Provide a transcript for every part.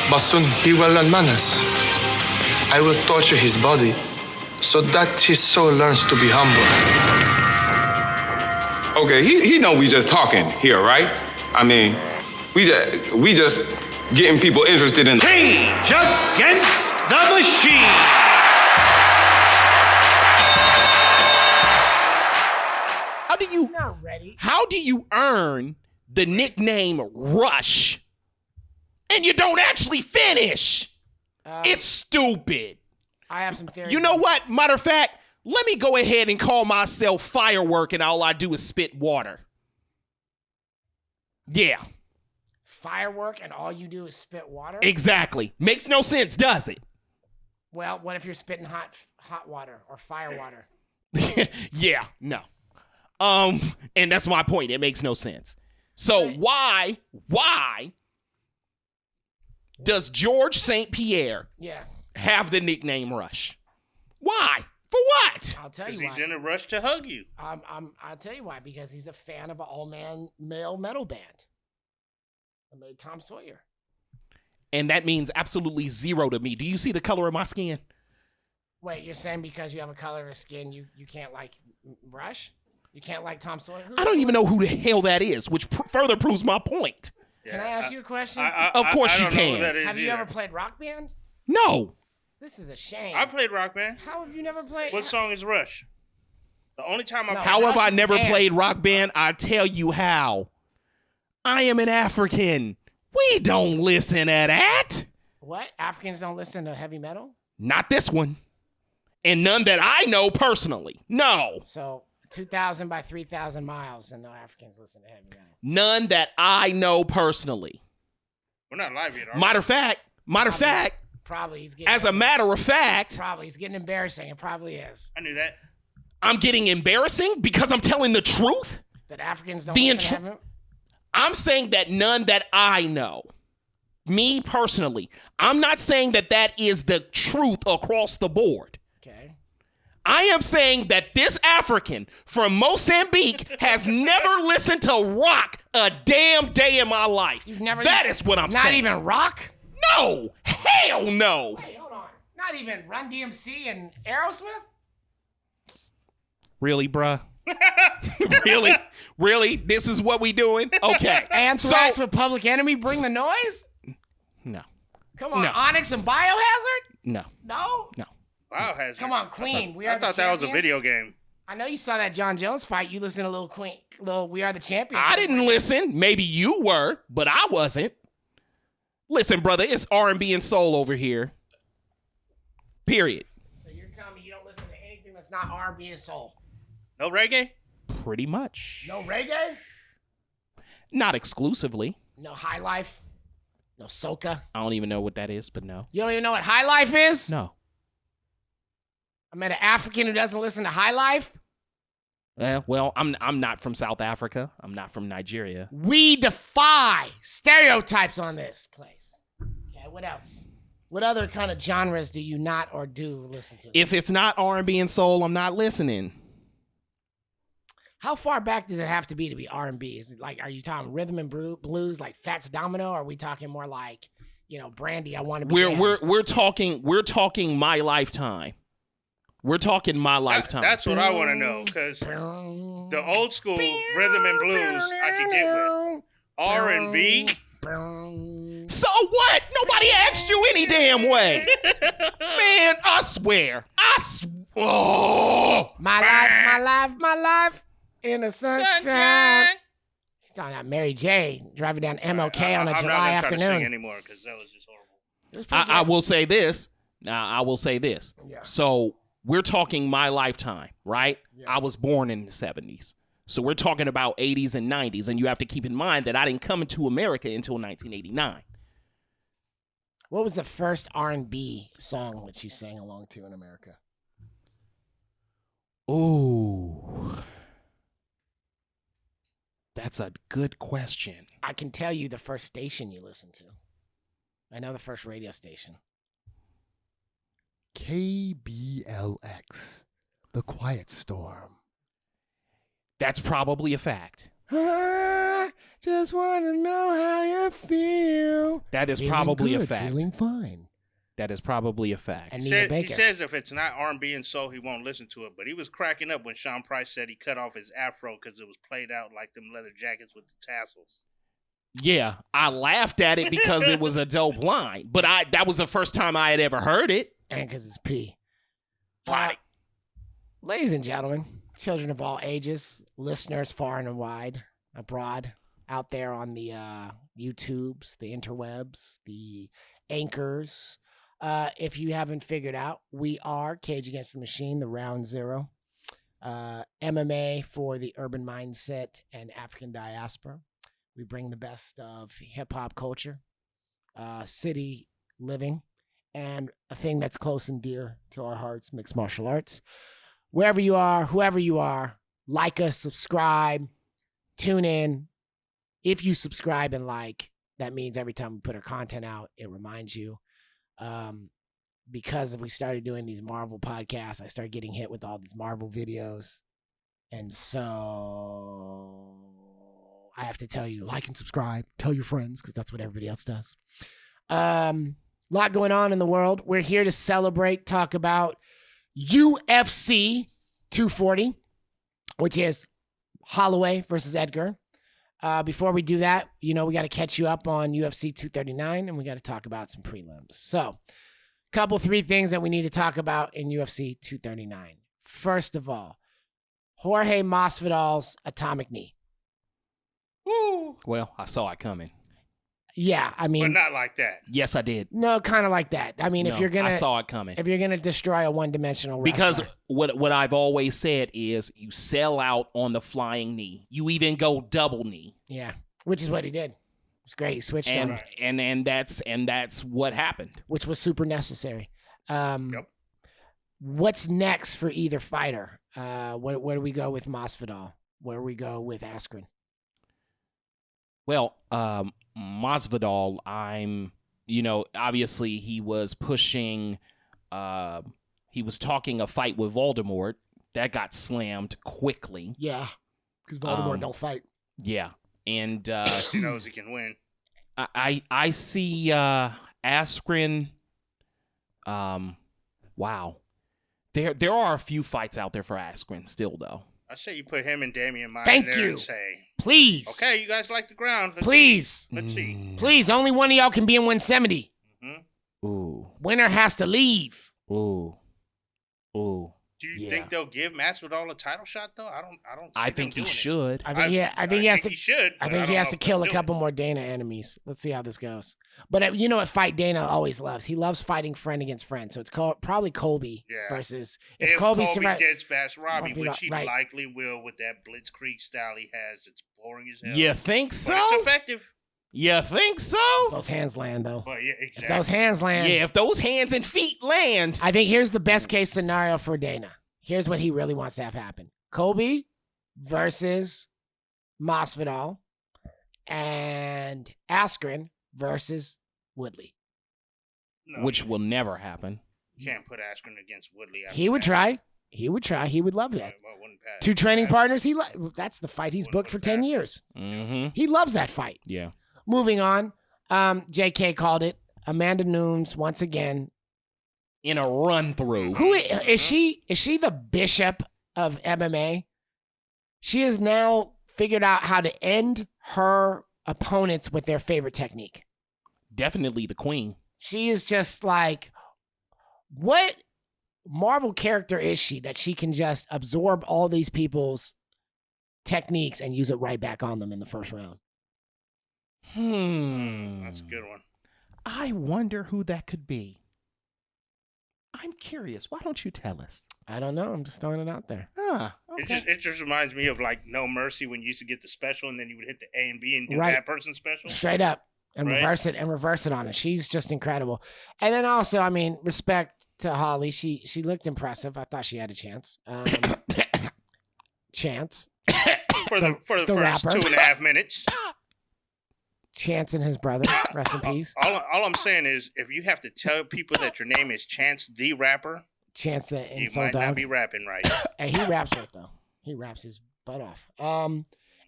but soon he will learn manners. I will torture his body so that his soul learns to be humble. Okay, he know we just talking here, right? I mean, we just getting people interested in Rage Against the Machine. How do you earn the nickname Rush and you don't actually finish? It's stupid. I have some theories. You know what? Matter of fact, let me go ahead and call myself Firework and all I do is spit water. Yeah. Firework and all you do is spit water? Exactly. Makes no sense, does it? Well, what if you're spitting hot water or fire water? Yeah, no. And that's my point. It makes no sense. So why does George St. Pierre have the nickname Rush? Why? For what? I'll tell you why. Because he's in a rush to hug you. I'll tell you why. Because he's a fan of an all-man male metal band. I made Tom Sawyer. And that means absolutely zero to me. Do you see the color of my skin? Wait, you're saying because you have a color of skin, you can't like Rush? You can't like Tom Sawyer? I don't even know who the hell that is, which further proves my point. Can I ask you a question? Of course you can. Have you ever played Rock Band? No. This is a shame. I played Rock Band. How have you never played? What song is Rush? The only time How have I never played Rock Band? I tell you how. I am an African. We don't listen to that. What? Africans don't listen to heavy metal? Not this one. And none that I know personally. No. So 2,000 by 3,000 miles and no Africans listen to heavy metal. None that I know personally. We're not live yet, are we? Matter of fact, probably he's getting as a matter of fact, probably he's getting embarrassing. It probably is. I knew that. I'm getting embarrassing because I'm telling the truth. That Africans don't listen to heavy metal? I'm saying that none that I know. Me personally. I'm not saying that that is the truth across the board. Okay. I am saying that this African from Mozambique has never listened to rock a damn day in my life. That is what I'm saying. Not even rock? No. Hell no. Wait, hold on. Not even Run DMC and Aerosmith? Really, bruh? Really? Really? This is what we doing? Okay. Anthrax with Public Enemy, Bring the Noise? No. Come on, No. Onyx and Biohazard? No. No? No. Biohazard. Come on, Queen. I thought that was a video game. I know you saw that John Jones fight. You listened to Lil Queen, We Are the Champions. I didn't listen. Maybe you were, but I wasn't. Listen, brother, it's R&B and soul over here. Period. So you're telling me you don't listen to anything that's not R&B and soul? No reggae? Pretty much. No reggae? Not exclusively. No high life? No soca? I don't even know what that is, but no. You don't even know what high life is? No. I met an African who doesn't listen to high life? Well, I'm not from South Africa. I'm not from Nigeria. We defy stereotypes on this place. Okay, what else? What other kind of genres do you not or do listen to? If it's not R&B and soul, I'm not listening. How far back does it have to be R&B? Is it like, are you talking rhythm and blues like Fats Domino? Or are we talking more like, Brandy, I Want to Be We're talking my lifetime. We're talking my lifetime. That's what I want to know, because the old school rhythm and blues I can get with. R&B? So what? Nobody asked you any damn way. Man, I swear. Oh. My life in the sunshine. He's talking about Mary J. driving down MLK on a July afternoon. I'm not going to sing anymore because that was just horrible. I will say this. Now, I will say this. Yeah. So we're talking my lifetime, right? Yes. I was born in the 70s. So we're talking about 80s and 90s. And you have to keep in mind that I didn't come into America until 1989. What was the first R&B song that you sang along to in America? Ooh. That's a good question. I can tell you the first station you listened to. I know the first radio station. KBLX, The Quiet Storm. That's probably a fact. I just want to know how you feel. That is Feeling probably a good, fact. Feeling fine. That is probably a fact. And He Nina Baker. says if it's not R&B and soul, he won't listen to it. But he was cracking up when Sean Price said he cut off his afro because it was played out like them leather jackets with the tassels. Yeah, I laughed at it because it was a dope line, but that was the first time I had ever heard it. And because it's P. Right. Ladies and gentlemen, children of all ages, listeners far and wide, abroad, out there on the YouTubes, the interwebs, the anchors. If you haven't figured out, we are Cage Against the Machine, the Round Zero. MMA for the urban mindset and African diaspora. We bring the best of hip-hop culture, city living, and a thing that's close and dear to our hearts, mixed martial arts. Wherever you are, whoever you are, like us, subscribe, tune in. If you subscribe and like, that means every time we put our content out, it reminds you. Because we started doing these Marvel podcasts, I started getting hit with all these Marvel videos. And so I have to tell you, like and subscribe, tell your friends, because that's what everybody else does. Lot going on in the world. We're here to celebrate, talk about UFC 240, which is Holloway versus Edgar. Before we do that, we got to catch you up on UFC 239, and we got to talk about some prelims. So, three things that we need to talk about in UFC 239. First of all, Jorge Masvidal's atomic knee. Woo! Well, I saw it coming. Yeah, I mean, But not like that. Yes, I did. no, kind of like that. I mean, No, if you're I saw it coming. if you're gonna destroy a one-dimensional wrestler, Because what I've always said is you sell out on the flying knee. You even go double knee. yeah, which is what he did. It's great. He switched on, And that's what happened. which was super necessary. Yep. What's next for either fighter? Where do we go with Masvidal? Where do we go with Askren? Well, Masvidal, obviously he was pushing, he was talking a fight with Voldemort. That got slammed quickly. Yeah, because Voldemort don't fight. Yeah. And He knows he can win. I see Askren. Wow. There are a few fights out there for Askren still, though. I say you put him and Damian Maya Thank in there you. and say, Please. okay, you guys like the ground. Please. Let's see. Please, only one of y'all can be in 170. Ooh. Winner has to leave. Ooh. Do you Yeah. think they'll give Masvidal a title shot though? I don't. I see them think he doing it. should. I think he has to. He should. I but think he don't has know to if kill they'll a do couple it. more Dana enemies. Let's see how this goes. But you know what fight Dana always loves? He loves fighting friend against friend. So it's probably Colby versus If Colby Colby survives. gets past Robbie, Robbie, which he right. likely will with that blitzkrieg style he has, it's boring as hell. You think so? But it's effective. You think so? Those hands land though. But yeah, If exactly. those hands land, Yeah, if those hands and feet land. I think here's the best case scenario for Dana. Here's what he really wants to have happen: Colby versus Masvidal, and Askren versus Woodley. No, Which will never happen. you can't put Askren against Woodley. after He would that. try. He would try. He would love that. Well, it wouldn't pass. Two training Pass. partners. That's the fight he's booked for 10 years. Mm-hmm. He loves that fight. Yeah. Moving on. JK called it. Amanda Nunes once again. In a run through. Who is she? Is she the bishop of MMA? She has now figured out how to end her opponents with their favorite technique. Definitely the queen. She is just like, what Marvel character is she that she can just absorb all these people's techniques and use it right back on them in the first round? That's a good one. I wonder who that could be. I'm curious. Why don't you tell us? I don't know. I'm just throwing it out there. Huh. Okay. It just reminds me of like No Mercy when you used to get the special and then you would hit the A and B and do Right. that person's special. Straight up and Right. reverse it on her. She's just incredible. And then also, I mean, respect to Holly. She looked impressive. I thought she had a chance. Chance. For the the first rapper. 2.5 minutes. Chance and his brother. Rest in peace. All I'm saying is if you have to tell people that your name is Chance the Rapper, Chance the you insult might not dog. be rapping right. Hey, he raps right though. He raps his butt off.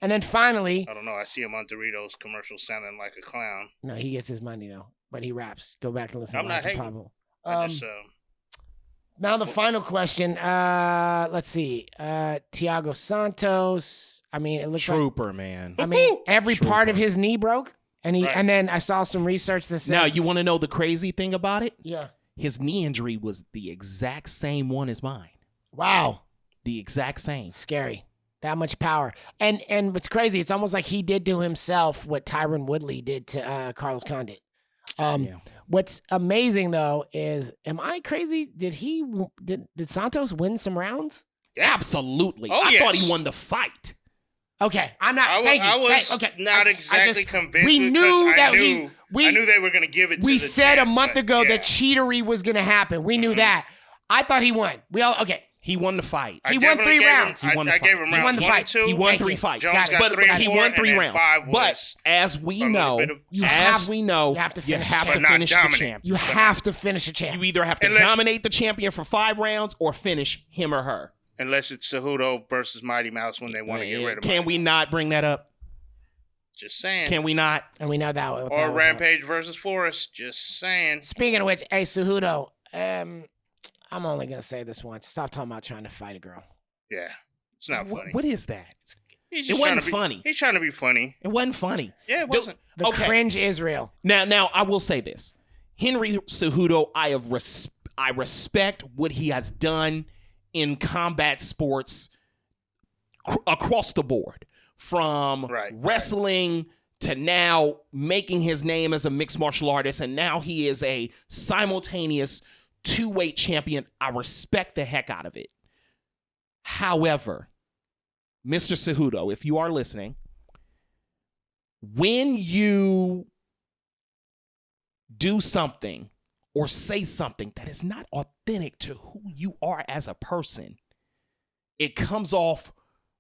And then finally, I don't know. I see him on Doritos commercials sounding like a clown. no, he gets his money though, but he raps. Go back and listen I'm to not Life of hating. Pablo. I just, Now the final question. Let's see. Thiago Santos. I mean, it looks Trooper, man. like. I mean, every part of Trooper. his knee broke, and Right. and then I saw some research that said. Now, you want to know the crazy thing about it? Yeah. His knee injury was the exact same one as mine. Wow. The exact same. Scary. That much power. And what's crazy, it's almost like he did to himself what Tyron Woodley did to Carlos Condit. Yeah. What's amazing though is, am I crazy? Did Santos win some rounds? Absolutely. Oh, I thought yes. he won the fight. Okay, I'm not. I was, thank you. I was Okay, not exactly convinced. We because knew that I knew they were going to give it to We the said champ, a month but ago yeah. that cheatery was going to happen. We knew that. I thought he won. He won the fight. I He won definitely 3 gave him- rounds. He won the I gave fight. him He rounds won the 1 fight. and 2. He won Thank 3 you. fights. Jones got But 3 and he 4, won and 3 then rounds. 5 But was as we a little know, bit of You something. have- as we know, you have to you finish have the to champ. finish the But not champ. You have to finish a champ. You either have to Unless- dominate the champion for 5 rounds or finish him or her. Unless it's Cejudo versus Mighty Mouse when they want to get rid of him. Can we not bring that up? Just saying. Can we not? And we know that. Or that was Rampage versus Forrest. Just saying. Speaking of which, hey, Cejudo, I'm only going to say this once. Stop talking about trying to fight a girl. Yeah. It's not funny. What is that? He's It just wasn't trying to be- funny. He's trying to be funny. It wasn't funny. Yeah, it wasn't. The Okay. cringe Israel. Now, I will say this: Henry Cejudo, I respect what he has done in combat sports across the board, from Right. wrestling to now making his name as a mixed martial artist, and now he is a simultaneous 2-weight champion. I respect the heck out of it. However, Mr. Cejudo, if you are listening, when you do something or say something that is not authentic to who you are as a person, it comes off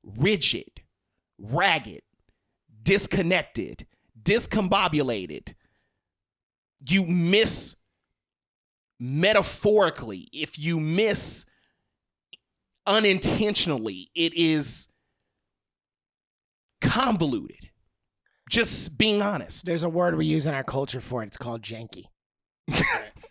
rigid, ragged, disconnected, discombobulated. You miss metaphorically. If you miss unintentionally, it is convoluted. Just being honest. There's a word we use in our culture for it. It's called janky.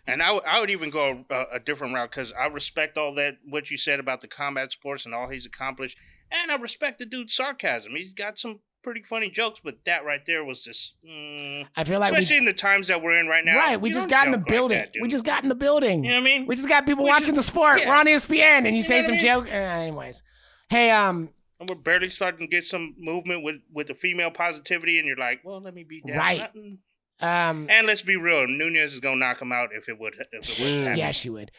And I would even go a different route because I respect all that, what you said about the combat sports and all he's accomplished. And I respect the dude's sarcasm. He's got some pretty funny jokes, but that right there was just... I feel like especially in the times that we're in right now. Right, we you just don't got in the joke like building. that, dude. We just got in the building. You know what I mean? We just got people We watching just- the sport. yeah. We're on ESPN, and you say know some what I mean? joke. Anyways, hey, And we're barely starting to get some movement with the female positivity, and you're like, well, let me be down. Right. And let's be real, Nunez is gonna knock him out if it would happen. yeah, she would.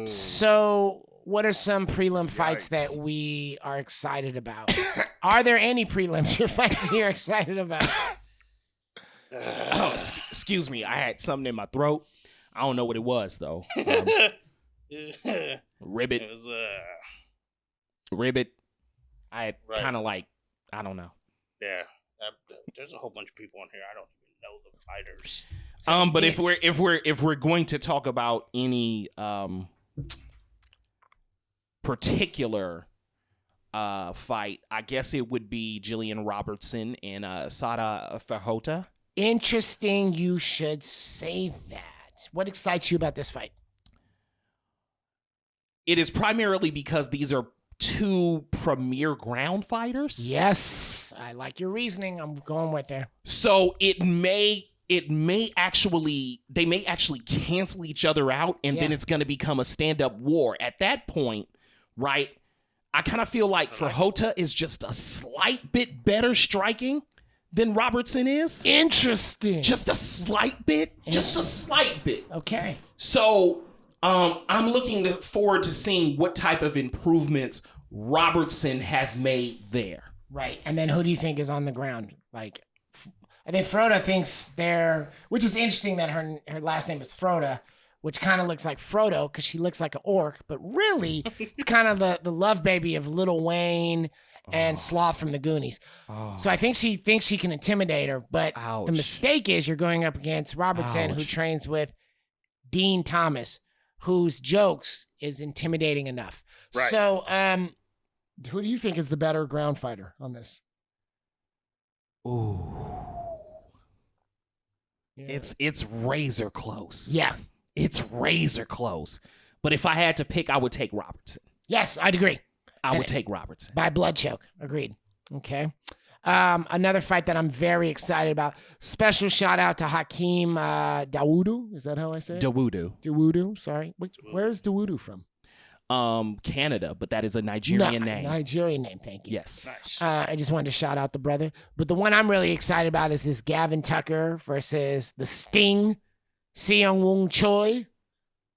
So, what are some prelim fights that we are excited about? Are there any prelims or fights you're excited about? Excuse me. I had something in my throat. I don't know what it was, though. Ribbit. It was Ribbit. I had Right. kind of like, I don't know. yeah. There's a whole bunch of people on here. I don't even know the fighters. But if we're going to talk about any particular fight, I guess it would be Jillian Robertson and Sada Fajota. Interesting. You should say that. What excites you about this fight? It is primarily because these are 2 premier ground fighters. Yes, I like your reasoning. I'm going with there. So they may actually cancel each other out, and then Yeah. it's going to become a stand-up war. At that point, right, I kind of feel like Fajota is just a slight bit better striking than Robertson is. Interesting. Just a slight bit. Just a slight bit. Okay. So I'm looking forward to seeing what type of improvements Robertson has made there. Right. And then who do you think is on the ground? Like, I think Froda thinks they're, which is interesting that her last name is Froda, which kind of looks like Frodo because she looks like an orc, but really it's kind of the love baby of Lil Wayne and Sloth from the Goonies. So I think she thinks she can intimidate her, but Ouch. the mistake is you're going up against Robertson, who Ouch. trains with Dean Thomas, whose jokes is intimidating enough. Right. So Who do you think is the better ground fighter on this? Ooh. Yeah. It's razor close. Yeah. It's razor close. But if I had to pick, I would take Robertson. Yes, I'd agree. I would take Robertson. By blood choke. Agreed. Okay. Another fight that I'm very excited about. Special shout out to Hakeem Dawodu. Is that how I say it? Dawodu. Sorry. Where's Dawodu from? Canada, but that is a Nigerian name. Nigerian name. Thank you. Yes. Nice. I just wanted to shout out the brother. But the one I'm really excited about is this Gavin Tucker versus the Sting, Seong Woong Choi.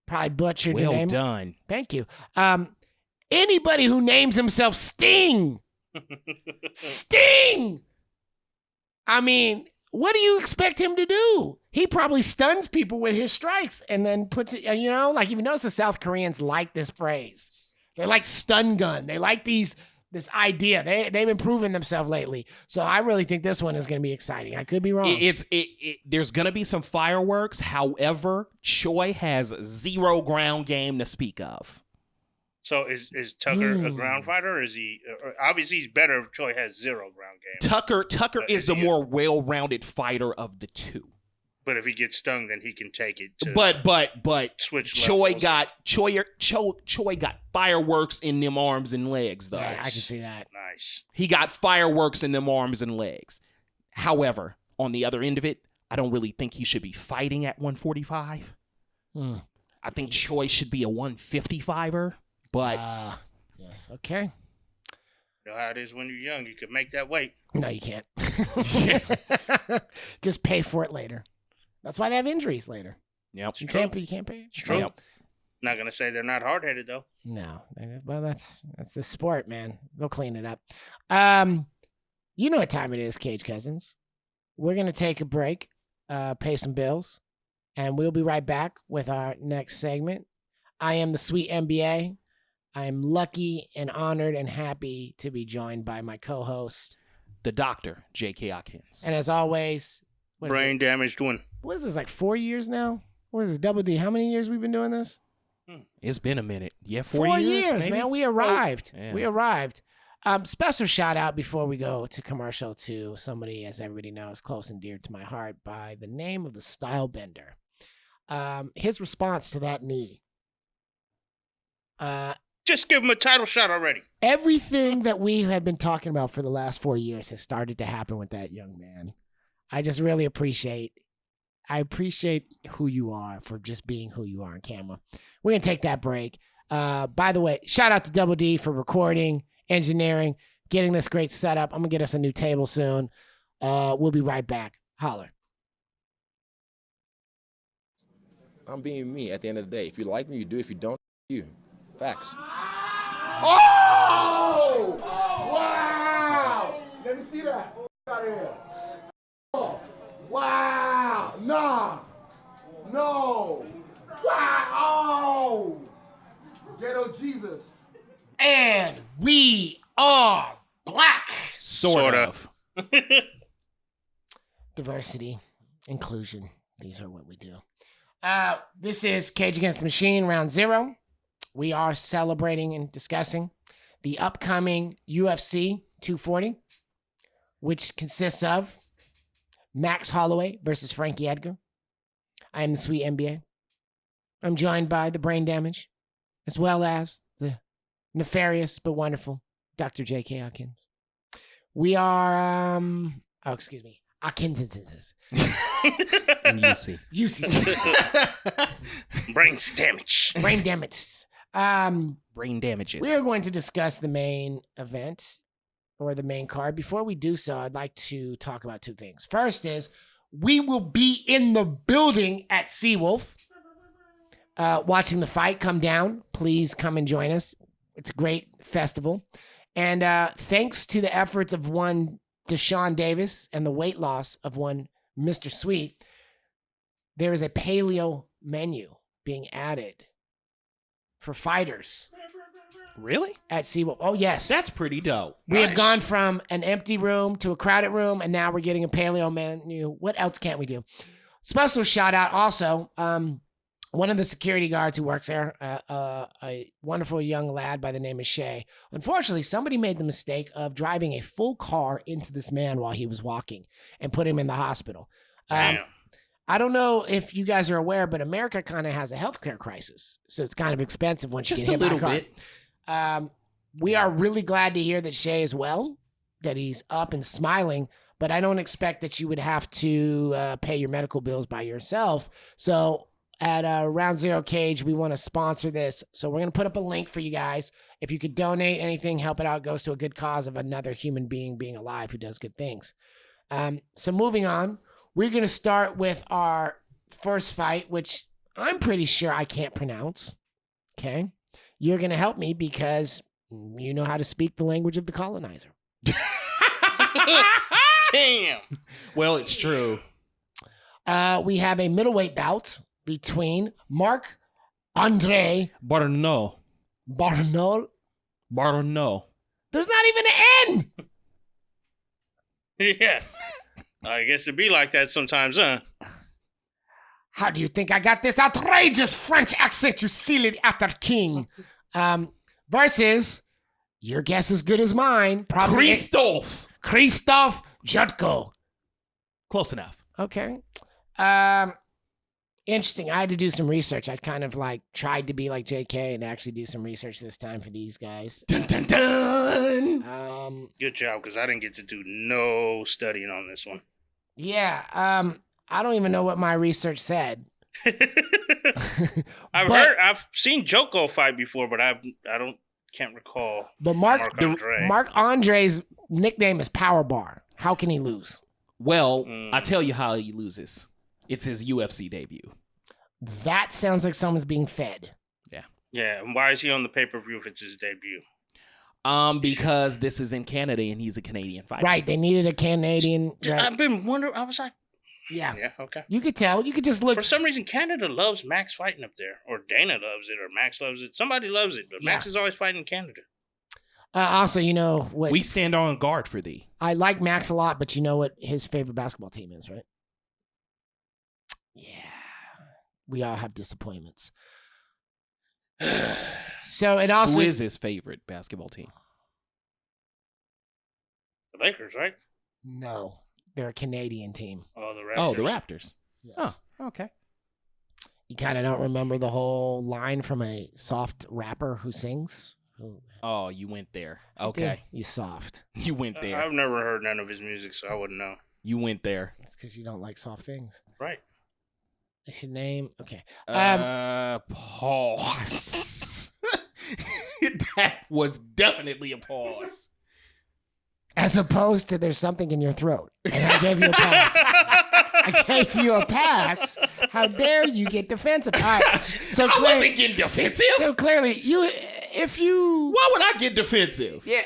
Probably butchered your name. Well done. Thank you. Anybody who names himself Sting. Sting! I mean, what do you expect him to do? He probably stuns people with his strikes and then puts it, like, if you notice, the South Koreans like this phrase. They like stun gun. They like this idea. They've been proving themselves lately. So I really think this one is going to be exciting. I could be wrong. There's going to be some fireworks. However, Choi has zero ground game to speak of. So is Tucker a ground fighter, or is he? Obviously, he's better if Choi has zero ground game. Tucker is the more well-rounded fighter of the two. But if he gets stung, then he can take it. But switch Choi levels. got fireworks in them arms and legs, though. Yeah, I can see that. Nice. He got fireworks in them arms and legs. However, on the other end of it, I don't really think he should be fighting at 145. I think Choi should be a 155er. But yes, okay. You know how it is when you're young. You can make that weight. No, you can't. Just pay for it later. That's why they have injuries later. Yep. You can't pay it. It's true. Yep. Not gonna say they're not hard headed though. No. Well, that's the sport, man. They'll clean it up. You know what time it is, Cage Cousins. We're gonna take a break, pay some bills, and we'll be right back with our next segment. I am the SweetMBA. I am lucky and honored and happy to be joined by my co-host, the Dr. J.K. Akins. And as always, Brane Damage twin. What is this, like 4 years now? What is this, Double D? How many years we've been doing this? It's been a minute. Yeah, 4 years, maybe? man. We arrived. Oh, yeah. We arrived. Special shout out before we go to commercial to somebody, as everybody knows, close and dear to my heart by the name of the Style Bender. His response to that knee. Just give him a title shot already. Everything that we had been talking about for the last 4 years has started to happen with that young man. I just really appreciate who you are for just being who you are on camera. We're going to take that break. By the way, shout out to Double D for recording, engineering, getting this great setup. I'm going to get us a new table soon. We'll be right back. Holler. I'm being me at the end of the day. If you like me, you do. If you don't, you. Facts. Oh! Wow! Let me see that. Out of here. Oh. Wow! Nah! No! Wow! Oh! Ghetto Jesus. And we are black. Sort of. Diversity, inclusion. These are what we do. This is Cage Against the Machine, round 0. We are celebrating and discussing the upcoming UFC 240, which consists of Max Holloway versus Frankie Edgar. I am the SweetMBA. I'm joined by the Brane Damage, as well as the nefarious but wonderful Dr. J.K. Akins. We are, Akins. And UC. Brain damage. Brain damage. Brain damages. We are going to discuss the main event or the main card. Before we do so, I'd like to talk about 2 things. First is we will be in the building at Seawolf watching the fight come down. Please come and join us. It's a great festival. And thanks to the efforts of one DeShawn Davis and the weight loss of one Mr. Sweet, there is a paleo menu being added for fighters. Really? At Seawolf. Oh, yes. That's pretty dope. We have gone from an empty room to a crowded room, and now we're getting a paleo menu. What else can't we do? Special shout out also. one of the security guards who works there, a wonderful young lad by the name of Shay. Unfortunately, somebody made the mistake of driving a full car into this man while he was walking and put him in the hospital. Damn. I don't know if you guys are aware, but America kind of has a healthcare crisis. So it's kind of expensive when you Just get a hit by little car. bit. We are really glad to hear that Shay is well, that he's up and smiling, but I don't expect that you would have to pay your medical bills by yourself. So at Round Zero Cage, we want to sponsor this. So we're going to put up a link for you guys. If you could donate anything, help it out, it goes to a good cause of another human being being alive who does good things. So moving on, we're going to start with our first fight, which I'm pretty sure I can't pronounce. Okay. You're going to help me because you know how to speak the language of the colonizer. Damn. Well, it's true. We have a middleweight bout between Marc-Andre Barno. Barnol. There's not even an N. Yeah. I guess it'd be like that sometimes, huh? How do you think I got this outrageous French accent, you silly utter king? Versus, your guess is good as mine. Probably Christophe Jutko. Close enough. Okay. Interesting. I had to do some research. I kind of like tried to be like JK and actually do some research this time for these guys. Dun, dun, dun. Good job, because I didn't get to do no studying on this one. Yeah. I don't even know what my research said. I've seen Joko fight before, but can't recall. But Marc-Andre. Marc-Andre's nickname is Power Bar. How can he lose? Well, I tell you how he loses. It's his UFC debut. That sounds like someone's being fed. Yeah, and why is he on the pay-per-view if it's his debut? Because this is in Canada and he's a Canadian fighter. Right, they needed a Canadian. Right. I've been wondering. I was like, Yeah, okay. you could tell. You could just look. For some reason, Canada loves Max fighting up there, or Dana loves it, or Max loves it. Somebody loves it, but Max is always fighting in Canada. Also, you know what? We stand on guard for thee. I like Max a lot, but you know what his favorite basketball team is, right? Yeah, we all have disappointments. So it also Who is his favorite basketball team? The Lakers, right? No, they're a Canadian team. Oh, the Raptors. Oh, the Raptors. Yes. Oh, okay. You kind of don't remember the whole line from a soft rapper who sings? Oh, you went there. Dude, Okay. you soft. You went there. I've never heard none of his music, so I wouldn't know. You went there. It's because you don't like soft things. Right. I should name. Okay. Pause. That was definitely a pause. As opposed to there's something in your throat. And I gave you a pass. I gave you a pass. How dare you get defensive? All right. So I wasn't getting defensive. So clearly, if you. Why would I get defensive? Yeah,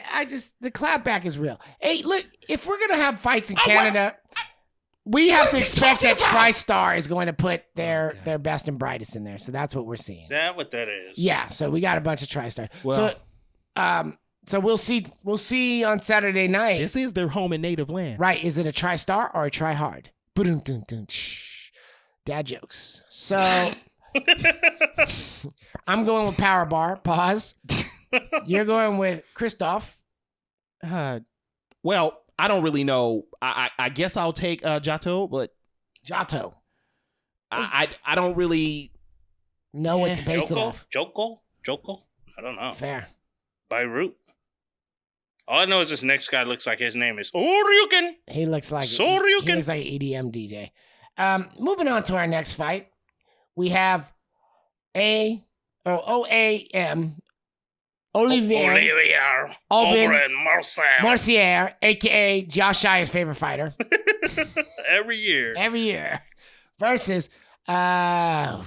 the clapback is real. Hey, look, if we're going to have fights in Canada, we have to expect that TriStar is going to put their best and brightest in there. So that's what we're seeing. Is that what that is? Yeah, so we got a bunch of TriStar. Well, So we'll see on Saturday night. This is their home and native land. Right. Is it a TriStar or a Try Hard? Dad jokes. So I'm going with Power Bar. Pause. You're going with Christophe. Well, I don't really know. I guess I'll take Jato, but Jato. I don't really know what to base it off. Joko? I don't know. Fair. Beirut. All I know is this next guy looks like his name is Oryuken. He looks like Soryuken. He looks like an EDM DJ. Moving on to our next fight, we have OAM Olivier Mercier, aka Josh Shire's favorite fighter. Every year. Versus Arman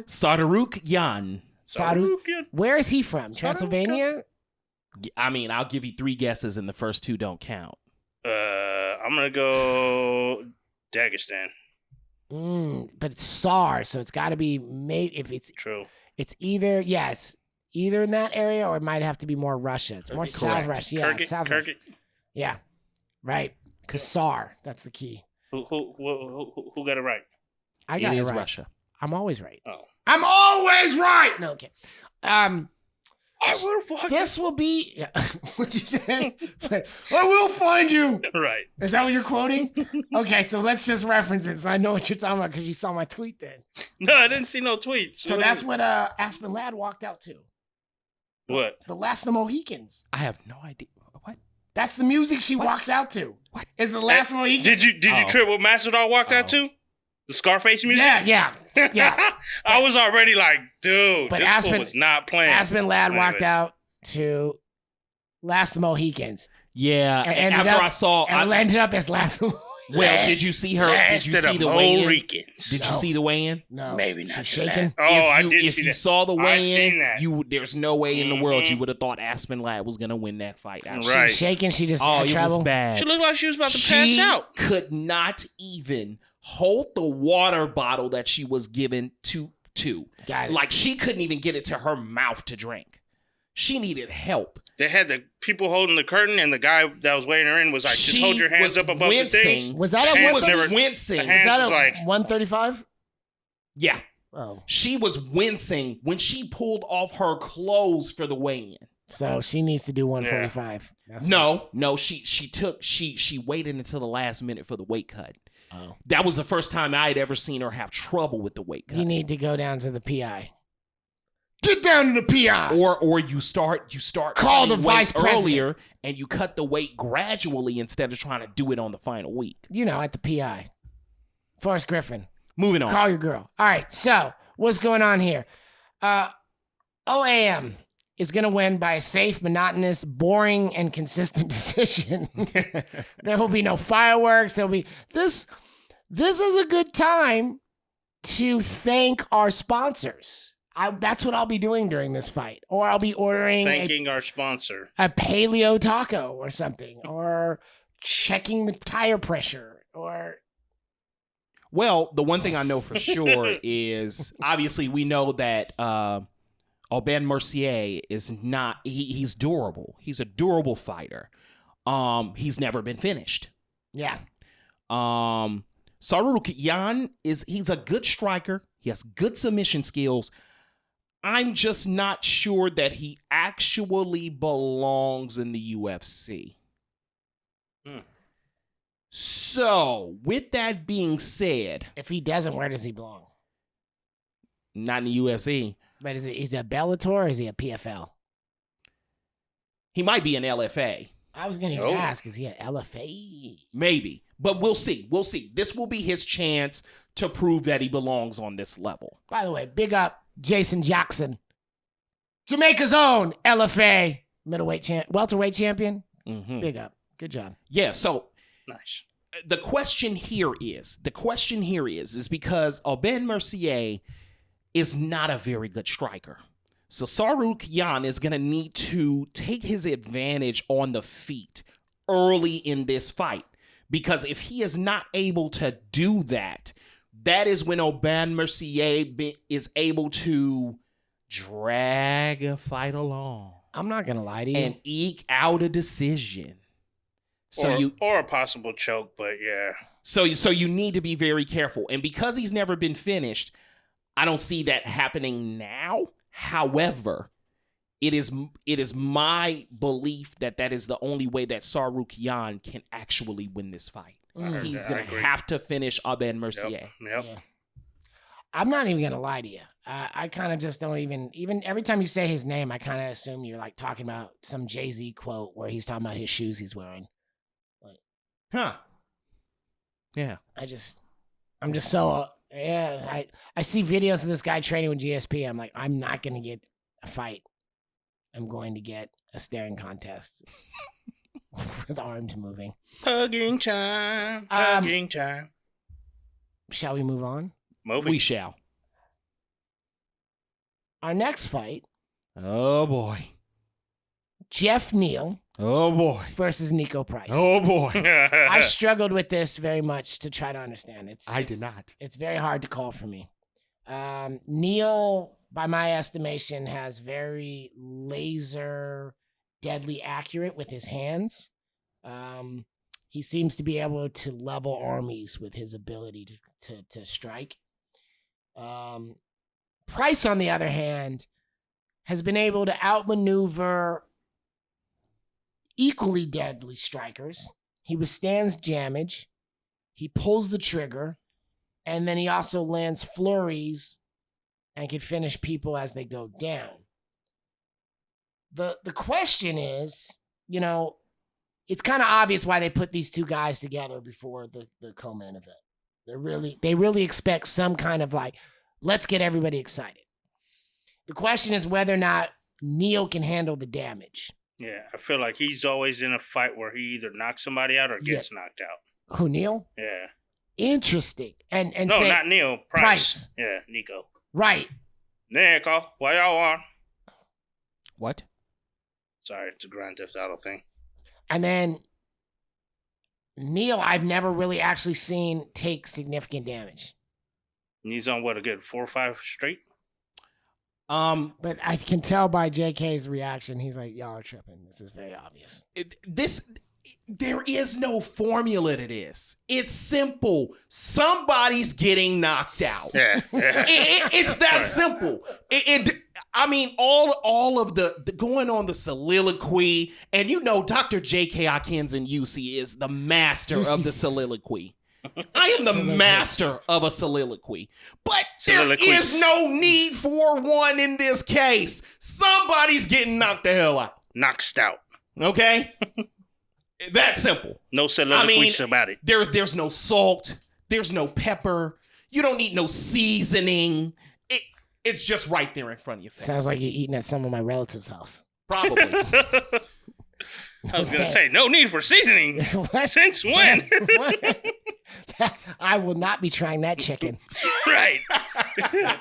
Sarukyan. Where is he from? Transylvania? I mean, I'll give you 3 guesses and the first 2 don't count. I'm going to go Dagestan. But it's SAR, so it's got to be maybe if it's true. It's either in that area or it might have to be more Russia. It's more South Russia. Yeah, South Russia. Yeah, right. Because SAR, that's the key. Who got it right? I got It it is right. Russia. I'm always right. Oh. I'm always right. No, okay. I will find This will be. Yeah. What'd you say? I will find you. Right. Is that what you're quoting? Okay, so let's just reference it so I know what you're talking about because you saw my tweet then. No, I didn't see no tweets. So that's what Aspen Ladd walked out to. What? The Last of the Mohicans. I have no idea. What? That's the music she walks out to. What? Is the Last of the Mohicans? Did you trip what Mastodon walked out to? The Scarface music? Yeah. I was already like, dude, But this Aspen fool was not playing. Aspen Ladd walked Anyways. out to Last of the Mohicans. Yeah. And And ended after up- I saw, And it ended up as Last of the well, did you see her? Last Did you of see the the weigh-in? Mohicans. Did you No. see the weigh-in? No. Maybe She's not shaking. Oh, I If did you see that. saw the I seen weigh-in, that. there's no way in the world you Mhm. would have thought Aspen Ladd was gonna win that fight. Right. She's shaking. She just Oh, had it trouble. was bad. She looked like she was about to pass out. Could not even hold the water bottle that she was given to. Got it. Like she couldn't even get it to her mouth to drink. She needed help. They had the people holding the curtain, and the guy that was weighing her in was like, just hold your hands up above the things. Was that at Hands one? never- wincing. the Was hands that was at like, 135? Yeah. Oh, She was wincing when she pulled off her clothes for the weigh-in. so she needs to do 145. That's No, she waited until the last minute for the weight cut. Oh. That was the first time I had ever seen her have trouble with the weight cut. You need to go down to the PI. Get down to the PI. or you start Call cutting the weight vice president. earlier and you cut the weight gradually instead of trying to do it on the final week. You know, at the PI. Forrest Griffin. Moving on. Call your girl. All right, so what's going on here? OAM is going to win by a safe, monotonous, boring, and consistent decision. There will be no fireworks. There'll be this. This is a good time to thank our sponsors. That's what I'll be doing during this fight, or I'll be ordering thanking our sponsor. a paleo taco or something, or checking the tire pressure, or Well, the one thing I know for sure is obviously we know that Aubin Mercier is not he's durable. He's a durable fighter. He's never been finished. yeah. Saruk Yan he's a good striker. He has good submission skills. I'm just not sure that he actually belongs in the UFC. So, with that being said, If he doesn't, where does he belong? not in the UFC. But is he a Bellator or is he a PFL? He might be an LFA. I was going to Oh. ask, is he an LFA? Maybe. But we'll see. We'll see. This will be his chance to prove that he belongs on this level. By the way, big up Jason Jackson, Jamaica's own LFA welterweight champion. Mhm. Big up. Good job. Yeah, so Nice. the question here is because Aubin Mercier is not a very good striker. So Saruk Yan is going to need to take his advantage on the feet early in this fight. Because if he is not able to do that, that is when Aubin Mercier is able to drag a fight along I'm not going to lie to you. and eke out a decision. So or a possible choke, but yeah. So you need to be very careful. And because he's never been finished, I don't see that happening now. However, it is my belief that is the only way that Saruk Yan can actually win this fight. Mm. He's I going to agree. have to finish Aubin Mercier. Yep. Yeah. I'm not even going to lie to you. I kind of just don't even every time you say his name, I kind of assume you're like talking about some Jay-Z quote where he's talking about his shoes he's wearing. Huh. Yeah. I'm just so, yeah, I see videos of this guy training with GSP. I'm like, I'm not going to get a fight. I'm going to get a staring contest with arms moving. Hugging time. Hugging time. Shall we move on? Moving. We shall. Our next fight, Oh, boy. Jeff Neal Oh, boy. versus Nico Price. Oh, boy. I struggled with this very much to try to understand. I did not. It's very hard to call for me. Neil, by my estimation, has very laser, deadly accurate with his hands. He seems to be able to level armies with his ability to strike. Price, on the other hand, has been able to outmaneuver equally deadly strikers. He withstands damage. He pulls the trigger. And then he also lands flurries and can finish people as they go down. The question is, you know, it's kind of obvious why they put these two guys together before the co-main event. They really expect some kind of like, let's get everybody excited. The question is whether or not Neil can handle the damage. Yeah, I feel like he's always in a fight where he either knocks somebody out or gets knocked out. Who, Neil? Yeah. Interesting. And no, say, not Neil. Price. Yeah, Nico. Right. Nico, what y'all want? What? Sorry, it's a Grand Theft Auto thing. And then Neil, I've never really actually seen take significant damage. And he's on what, a good 4 or 5 straight? But I can tell by JK's reaction, he's like, y'all are tripping. This is very obvious. There is no formula to this. It's simple. Somebody's getting knocked out. Yeah. It's that simple. I mean, all of the going on the soliloquy, and you know, Dr. J.K. Akins in UC is the master of the soliloquy. I am the master of a soliloquy. But there is no need for one in this case. Somebody's getting knocked the hell out. Knocked out. Okay? That simple. No soliloquies about it. There's no salt. There's no pepper. You don't need no seasoning. It's just right there in front of your face. Sounds like you're eating at some of my relatives' house. Probably. I was going to say, no need for seasoning. Since when? I will not be trying that chicken. Right.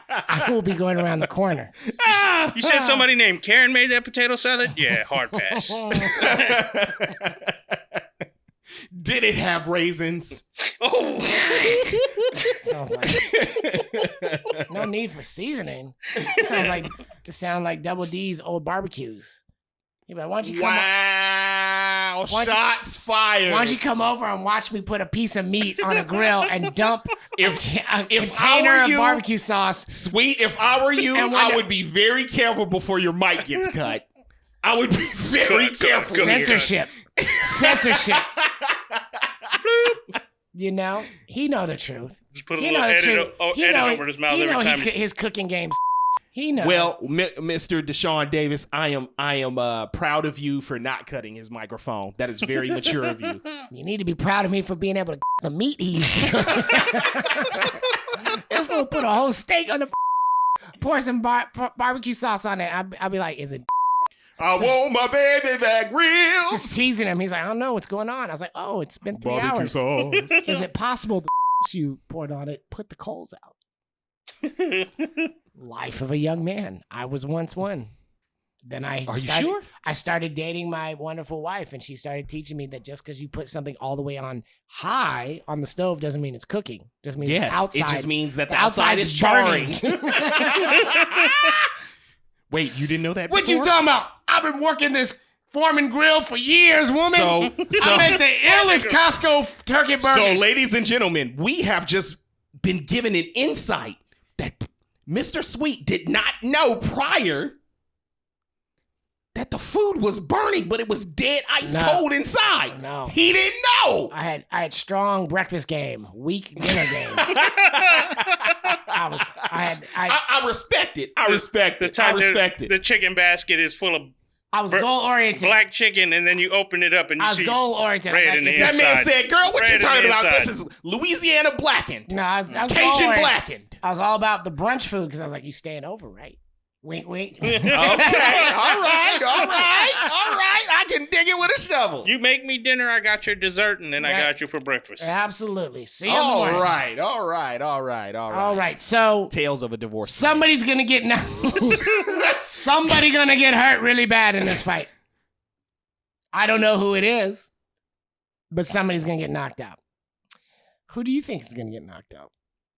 I will be going around the corner. You said somebody named Karen made that potato salad? Yeah, hard pass. Did it have raisins? Oh. Sounds like no need for seasoning. It sounds like Double D's old barbecues. He'd be like, why don't you come wow, shots fired. Why don't you come over and watch me put a piece of meat on a grill and dump a container of barbecue sauce? Sweet, if I were you, I would be very careful before your mic gets cut. I would be very careful. Censorship. You know, he know the truth. Just put a little edit over his mouth every time. His cooking game's he knows. Well, Mr. DeShawn Davis, I am proud of you for not cutting his microphone. That is very mature of you. You need to be proud of me for being able to the meat he used to. It's gonna put a whole steak on the pour some barbecue sauce on it. I'll be like, is it? I want my baby back real. Just teasing him. He's like, I don't know what's going on. I was like, oh, it's been 3 hours. Barbecue sauce. Is it possible the you poured on it put the coals out? Life of a young man. I was once one. Then Are you sure? I started dating my wonderful wife, and she started teaching me that just because you put something all the way on high on the stove doesn't mean it's cooking. Just means the outside. It just means that the outside is charring. burning. Wait, you didn't know that What before? you talking about? I've been working this Foreman grill for years, woman. So I make the illest Costco turkey burgers. So, ladies and gentlemen, we have just been given an insight that Mr. Sweet did not know prior that the food was burning, but it was dead ice cold inside. No. He didn't know. I had strong breakfast game, weak dinner game. I respect it. I respect it. The chicken basket is full of I was goal oriented. Black chicken, and then you open it up and you see goal oriented. red in the That inside. man said, "Girl, what Red you in the talking about? inside. This is Louisiana blackened. No, I was Cajun blackened." I was all about the brunch food because I was like, "You staying over, right?" Wink, wink. Okay, all right. I can dig it with a shovel. You make me dinner, I got your dessert, and then I got you for breakfast. Absolutely. See you in the morning. All right. All right. So Tales of a divorce. Somebody's gonna get somebody gonna get hurt really bad in this fight. I don't know who it is, but somebody's gonna get knocked out. Who do you think is gonna get knocked out?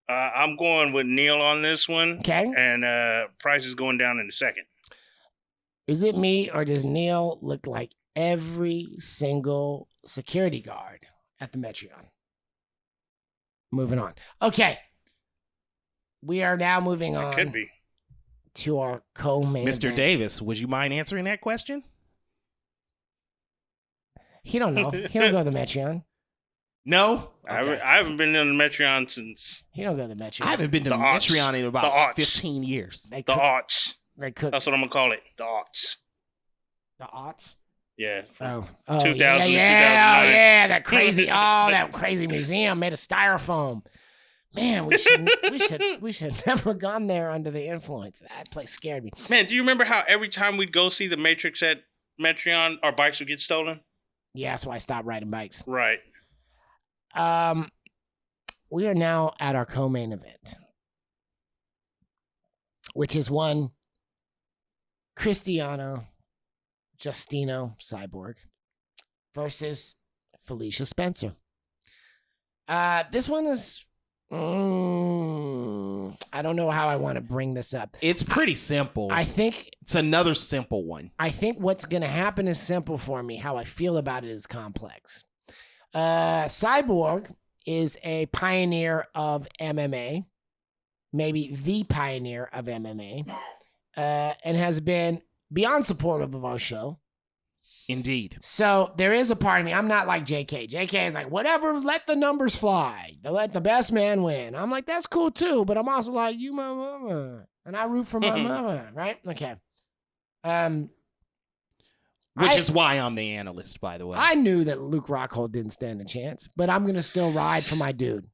I'm going with Neil on this one. Okay. And Price is going down in a second. Is it me, or does Neil look like every single security guard at the Metreon. Moving on. Okay. We are now moving on. Could be. To our co-main Mr. event. Davis, would you mind answering that question? He don't know. He don't go to the Metreon. No? I Okay. haven't been in the Metreon since He don't go to the Metreon. I haven't been to The aughts. Metreon in The about aughts. 15 years. They the cook. aughts. They cook. That's what I'm going to call it. The aughts. The aughts. Yeah. Oh, 2000 yeah, to yeah, 2009. yeah, that crazy, that crazy museum made of styrofoam. Man, we should never gone there under the influence. That place scared me. Man, do you remember how every time we'd go see the Matrix at Metreon, our bikes would get stolen? Yeah, that's why I stopped riding bikes. Right. We are now at our co-main event, which is one Cristiano Justino Cyborg versus Felicia Spencer. This one is, I don't know how I want to bring this up. It's pretty simple. I think it's another simple one. I think what's going to happen is simple for me. How I feel about it is complex. Cyborg is a pioneer of MMA, maybe the pioneer of MMA, and has been beyond supportive of our show. Indeed. So there is a part of me. I'm not like JK. JK is like, whatever, let the numbers fly. Let the best man win. I'm like, that's cool too, but I'm also like, you my mama. And I root for my mama, right? Okay. Which is why I'm the analyst, by the way. I knew that Luke Rockhold didn't stand a chance, but I'm going to still ride for my dude.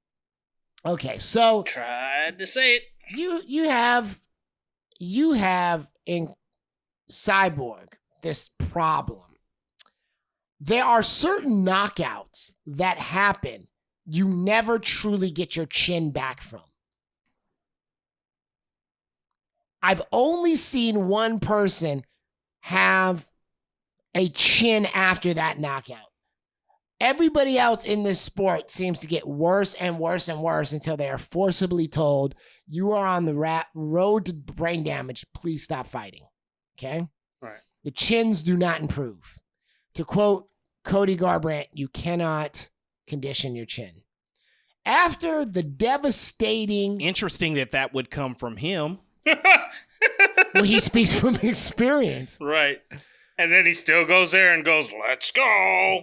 Okay, so Tried to say it. you have in Cyborg this problem. There are certain knockouts that happen you never truly get your chin back from. I've only seen one person have a chin after that knockout. Everybody else in this sport seems to get worse and worse and worse until they are forcibly told, you are on the road to brain damage. Please stop fighting. Okay? Right. The chins do not improve. To quote Cody Garbrandt, you cannot condition your chin. After the devastating... Interesting that would come from him. Well, he speaks from experience. Right. And then he still goes there and goes, let's go.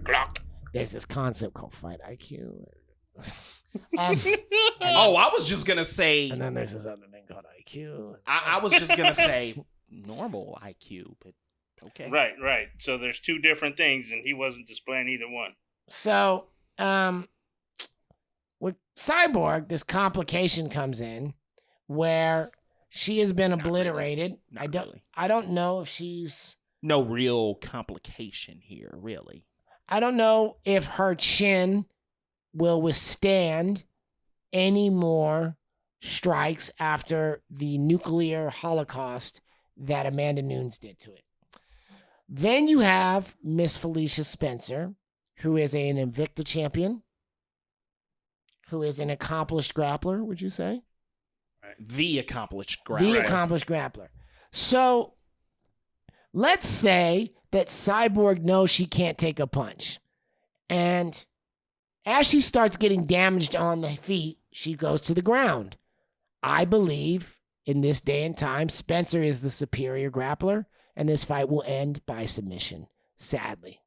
Clock. There's this concept called fight IQ. I was just going to say... And then there's this other thing called IQ. I was just going to say normal IQ, but okay. Right. So there's two different things, and he wasn't displaying either one. So, with Cyborg, this complication comes in where she has been obliterated. Really. I don't know if she's... No real complication here, really. I don't know if her chin will withstand any more strikes after the nuclear holocaust that Amanda Nunes did to it. Then you have Miss Felicia Spencer, who is an Invicta champion, who is an accomplished grappler, would you say? The accomplished The grappler. accomplished grappler. So let's say that Cyborg knows she can't take a punch. And as she starts getting damaged on the feet, she goes to the ground. I believe in this day and time, Spencer is the superior grappler, and this fight will end by submission, sadly.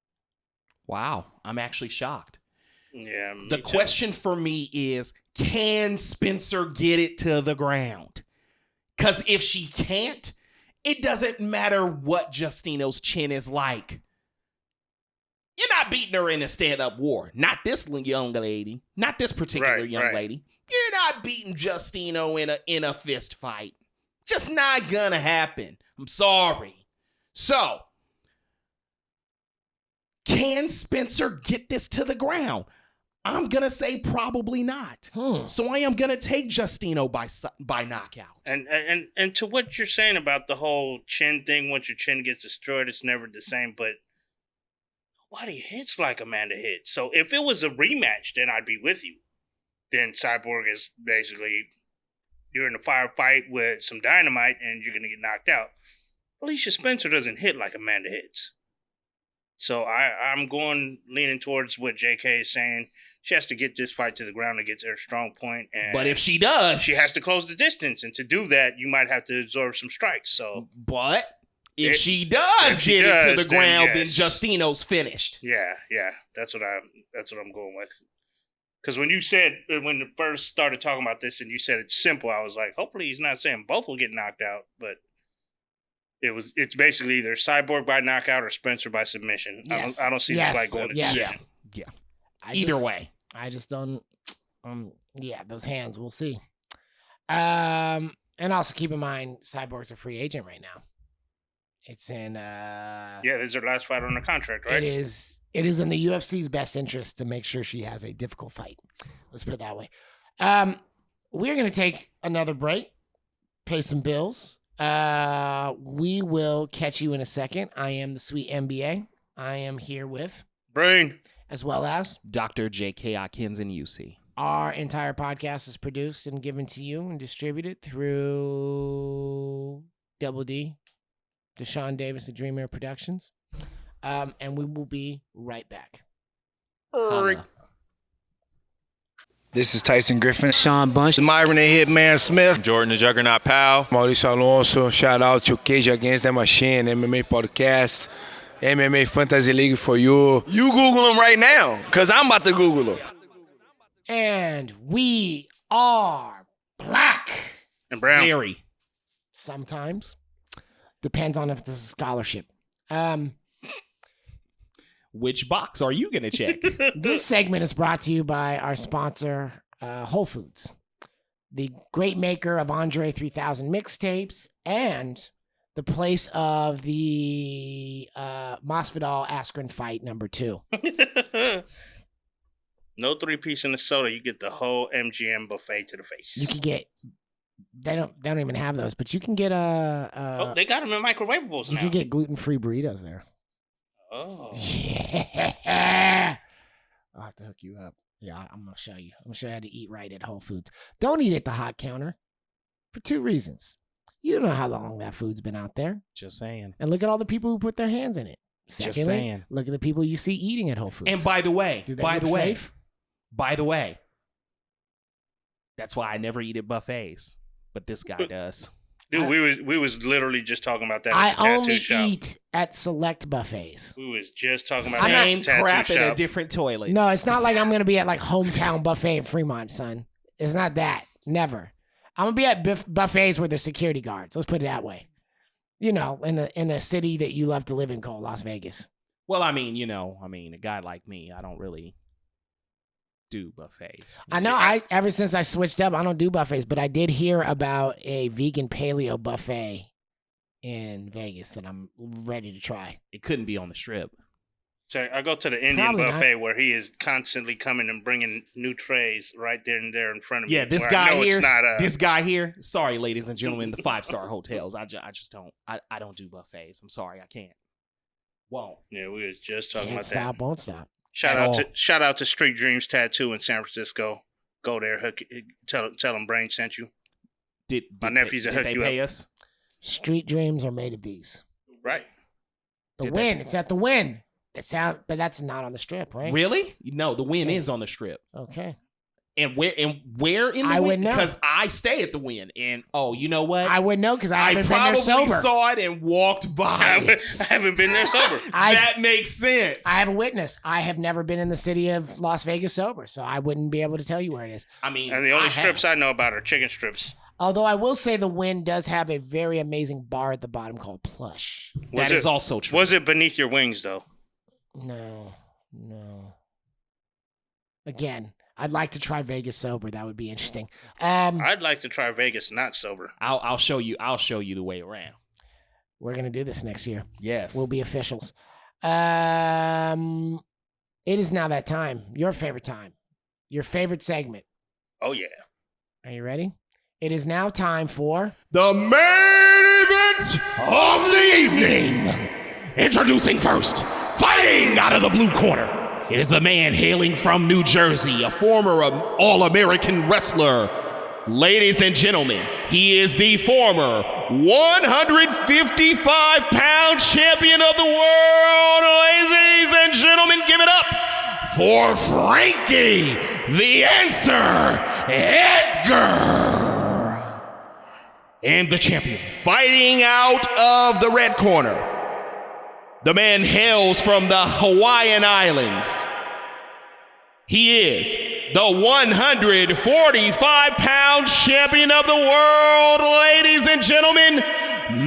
Wow, I'm actually shocked. Yeah. The question for me is, can Spencer get it to the ground? Because if she can't, it doesn't matter what Justino's chin is like. You're not beating her in a stand-up war. Not this young lady. Not this particular young lady. You're not beating Justino in a fist fight. Just not gonna happen. I'm sorry. So, can Spencer get this to the ground? I'm going to say probably not. So I am going to take Justino by knockout. And to what you're saying about the whole chin thing, once your chin gets destroyed, it's never the same. But nobody hits like Amanda hits. So if it was a rematch, then I'd be with you. Then Cyborg is basically, you're in a firefight with some dynamite and you're going to get knocked out. Alicia Spencer doesn't hit like Amanda hits. So I'm leaning towards what JK is saying. She has to get this fight to the ground to get to her strong point. And But if she does, she has to close the distance. And to do that, you might have to absorb some strikes. So, but if she does get it to the ground, then Justino's finished. Yeah, that's what I'm going with. Because when you first started talking about this and you said it's simple, I was like, hopefully he's not saying both will get knocked out, but it's basically either Cyborg by knockout or Spencer by submission. Yes. I don't see this fight going to decision. Yeah. Either way. I just don't. Those hands. We'll see. And also keep in mind, Cyborg's a free agent right now. It's in. This is her last fight on the contract, right? It is in the UFC's best interest to make sure she has a difficult fight. Let's put it that way. We're gonna take another break, pay some bills. We will catch you in a second. I am the SweetMBA. I am here with Brane, as well as Dr. J.K. Akins and UC. Our entire podcast is produced and given to you and distributed through Double D, DeShawn Davis, and Dream Air Productions. And we will be right back. Holla. This is Tyson Griffin, Sean Bunch, Myron the Hitman Smith, Jordan the Juggernaut Powell, Mauricio Alonso. Shout out to Cage Against the Machine, MMA Podcast, MMA Fantasy League for you. You Google them right now, because I'm about to Google them. And we are black. and Brown. Very. Sometimes. Depends on if this is a scholarship. Which box are you going to check? This segment is brought to you by our sponsor, Whole Foods, the great maker of Andre 3000 mixtapes and the place of the Masvidal Askren fight #2. No 3-piece in the soda. You get the whole MGM buffet to the face. You can get. They don't even have those, but you can get they got them in microwavables you now. can get gluten-free burritos there. Oh. Yeah. I'll have to hook you up. Yeah, I'm going to show you. I'm going to show you how to eat right at Whole Foods. Don't eat at the hot counter for 2 reasons. You don't know how long that food's been out there. Just saying. And look at all the people who put their hands in it. Just Secondly, saying. look at the people you see eating at Whole Foods. And by the way, Do they look safe? by the way, that's why I never eat at buffets, but this guy does. Dude, we was literally just talking about that I at the tattoo only shop. eat at select buffets. We was just talking about I'm that Same at the tattoo crap in a shop. different toilet. No, it's not like I'm going to be at like Hometown Buffet in Fremont, son. It's not that. Never. I'm going to be at buffets where there's security guards. Let's put it that way. You know, in a city that you love to live in called Las Vegas. Well, I mean, a guy like me, I don't really do buffets. I know. Ever since I switched up, I don't do buffets, but I did hear about a vegan paleo buffet in Vegas that I'm ready to try. It couldn't be on the strip. So I go to the Indian Probably not. buffet where he is constantly coming and bringing new trays right there and there in front of me. Yeah, this where guy I know here. It's not, This guy here. Sorry, ladies and gentlemen, the 5-star hotels. I just don't. I don't do buffets. I'm sorry, I can't. Won't. Yeah, we was just talking Can't about stop, that. won't stop. Shout out to Street Dreams Tattoo in San Francisco. Go there, tell them Brane sent you. Did My nephews will did hook they you pay up. us? Street dreams are made of these. Right. The Did Win. It's at the Win. But that's not on the strip, right? Really? No, the Win is on the strip. Okay. And where in the I Win? would know. Because I stay at the Win. And you know what? I would know because I I haven't been there probably sober. saw it and walked by. I haven't been there sober. That makes sense. I have a witness. I have never been in the city of Las Vegas sober, so I wouldn't be able to tell you where it is. I mean, And the only I strips have. I know about are chicken strips. Although I will say the Win does have a very amazing bar at the bottom called Plush. That is also true. Was it beneath your wings though? No. Again, I'd like to try Vegas sober. That would be interesting. I'd like to try Vegas not sober. I'll show you the way around. We're gonna do this next year. Yes. We'll be officials. It is now that time. Your favorite time. Your favorite segment. Oh yeah. Are you ready? It is now time for the main event of the evening. Introducing first, fighting out of the blue corner. It is the man hailing from New Jersey, a former All-American wrestler, Ladies and gentlemen, he is the former 155-pound champion of the world. Ladies and gentlemen, give it up for Frankie, the Answer, Edgar. And the champion, fighting out of the red corner. The man hails from the Hawaiian Islands. He is the 145-pound champion of the world, ladies and gentlemen,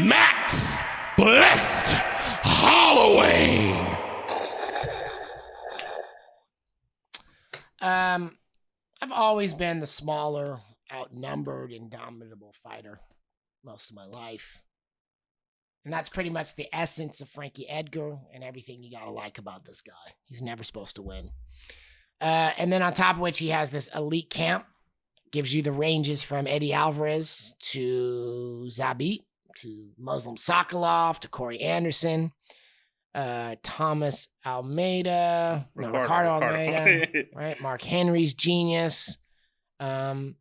Max Blessed Holloway. I've always been the smaller, outnumbered, indomitable fighter most of my life. And that's pretty much the essence of Frankie Edgar and everything you gotta like about this guy. He's never supposed to win. And then on top of which he has this elite camp, gives you the ranges from Eddie Alvarez to Zabit, to Muslim Sokolov, to Corey Anderson, Thomas Almeida, Ricardo Almeida, right? Mark Henry's genius, who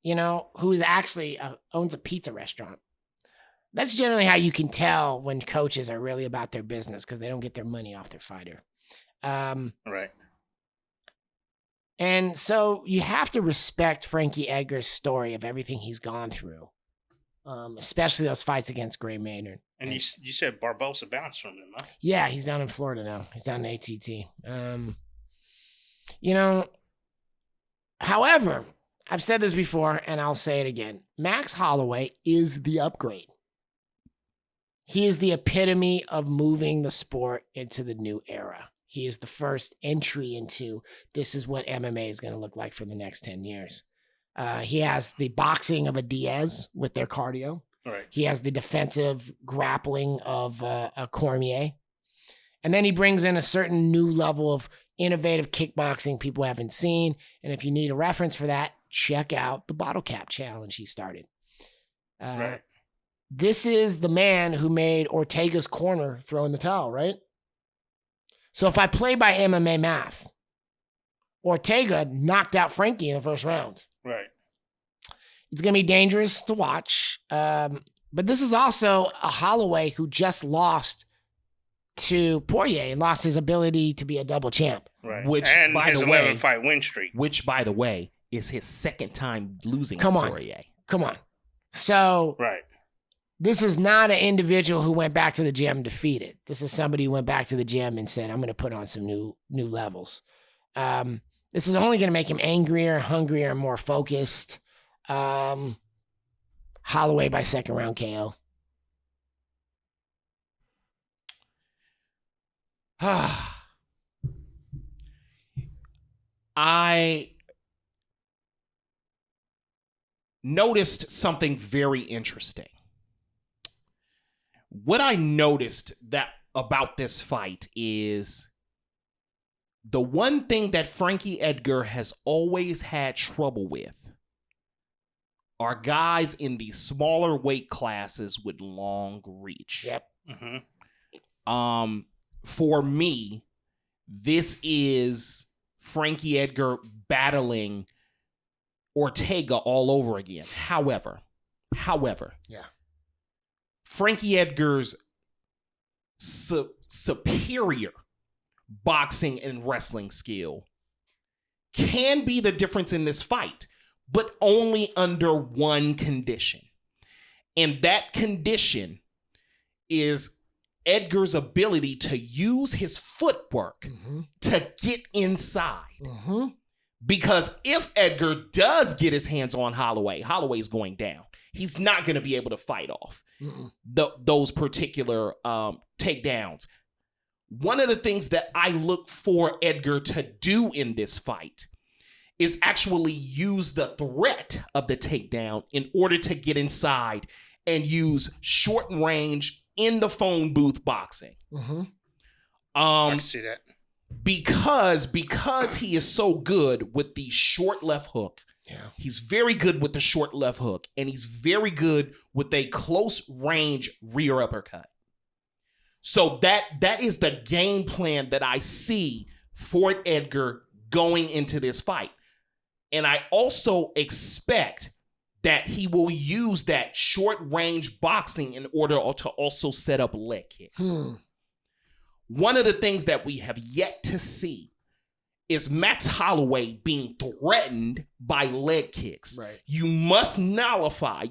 is actually owns a pizza restaurant. That's generally how you can tell when coaches are really about their business because they don't get their money off their fighter. Right. And so you have to respect Frankie Edgar's story of everything he's gone through, especially those fights against Gray Maynard. And you said Barbosa bounced from him, huh? Yeah, he's down in Florida now. He's down in ATT. However, I've said this before and I'll say it again. Max Holloway is the upgrade. He is the epitome of moving the sport into the new era. He is the first entry into this is what MMA is going to look like for the next 10 years. He has the boxing of a Diaz with their cardio. Right. He has the defensive grappling of a Cormier. And then he brings in a certain new level of innovative kickboxing people haven't seen. And if you need a reference for that, check out the bottle cap challenge he started. Right. This is the man who made Ortega's corner throw in the towel, right? So if I play by MMA math, Ortega knocked out Frankie in the first round. Right. It's going to be dangerous to watch. But this is also a Holloway who just lost to Poirier and lost his ability to be a double champ. Right. Which, and by his the way, 11-fight win streak. Which, by the way, is his second time losing to Poirier. Come on. So Right. this is not an individual who went back to the gym defeated. This is somebody who went back to the gym and said, I'm going to put on some new levels. This is only going to make him angrier, hungrier, and more focused. Holloway by second round KO. I noticed something very interesting. What I noticed about this fight is the one thing that Frankie Edgar has always had trouble with are guys in the smaller weight classes with long reach. Yep. Mm-hmm. For me, this is Frankie Edgar battling Ortega all over again. However, yeah, Frankie Edgar's superior boxing and wrestling skill can be the difference in this fight, but only under one condition. And that condition is Edgar's ability to use his footwork to get inside. Because if Edgar does get his hands on Holloway, Holloway's going down. He's not going to be able to fight off those particular takedowns. One of the things that I look for Edgar to do in this fight is actually use the threat of the takedown in order to get inside and use short range in the phone booth boxing. I can see that. Because he is so good with the short left hook. Yeah. He's very good with the short left hook, and he's very good with a close range rear uppercut. So that is the game plan that I see for Edgar going into this fight. And I also expect that he will use that short range boxing in order to also set up leg kicks. One of the things that we have yet to see is Max Holloway being threatened by leg kicks. Right. You must nullify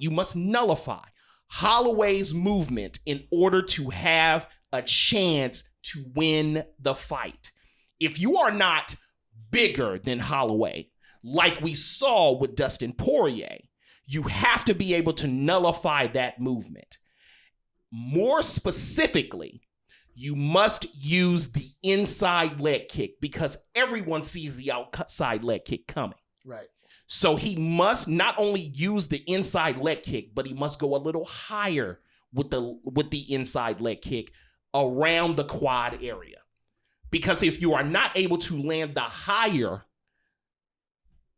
Holloway's movement in order to have a chance to win the fight. If you are not bigger than Holloway, like we saw with Dustin Poirier, you have to be able to nullify that movement. More specifically, you must use the inside leg kick because everyone sees the outside leg kick coming. Right. So he must not only use the inside leg kick, but he must go a little higher with the inside leg kick around the quad area. Because if you are not able to land the higher